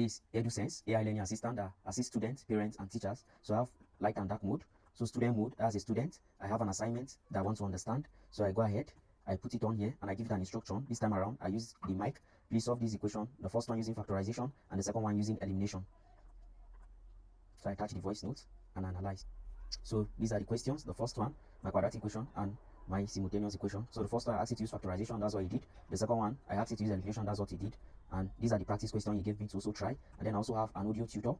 this EduSense AI learning assistant that assists students, parents, and teachers. So I have light and dark mode. So student mode, as a student, I have an assignment that I want to understand. So I go ahead, I put it on here, and I give it an instruction. This time around, I use the mic. Please solve this equation. The first one using factorization, and the second one using elimination. So I attach the voice notes and analyze. So these are the questions. The first one, my quadratic equation and my simultaneous equation. So the first one I asked it to use factorization, that's what he did. The second one I asked it to use elimination, that's what he did. And these are the practice questions he gave me to also try. And then I also have an audio tutor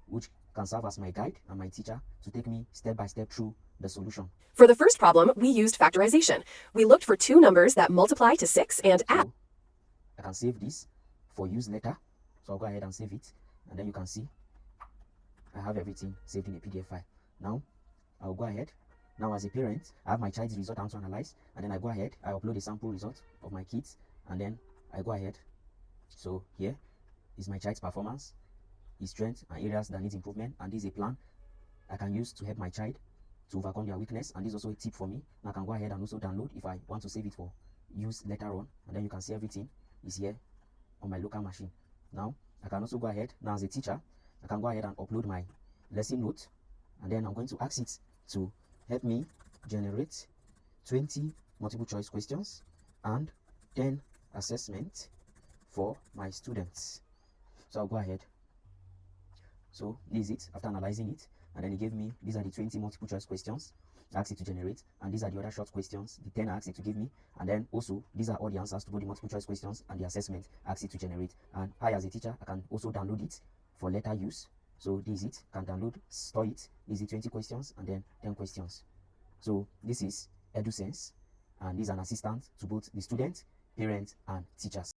which can serve as my guide and my teacher to take me step by step through the solution. For the first problem, we used factorization. We looked for two numbers that multiply to 6 and add. So I can save this for use later. So I'll go ahead and save it. And then you can see I have everything saved in a PDF file. Now I'll go ahead. Now as a parent, I have my child's result I want to analyze, and then I go ahead, I upload a sample result of my kids, and then I go ahead. So here is my child's performance, his strengths and areas that needs improvement, and this is a plan I can use to help my child to overcome their weakness. And this is also a tip for me. Now I can go ahead and also download if I want to save it for use later on, and then you can see everything is here on my local machine. Now I can also go ahead, now as a teacher, I can go ahead and upload my lesson note, and then I'm going to ask it to help me generate 20 multiple choice questions and 10 assessments for my students. So I'll go ahead. So this is it after analyzing it, and then he gave me, these are the 20 multiple choice questions I asked it to generate, and these are the other short questions, the 10 I asked it to give me, and then also these are all the answers to both the multiple choice questions and the assessment I asked it to generate. And I, as a teacher, I can also download it for later use. So this is it, can download, store it. This is 20 questions and then 10 questions. So this is EduSense, and this is an assistant to both the students, parents, and teachers.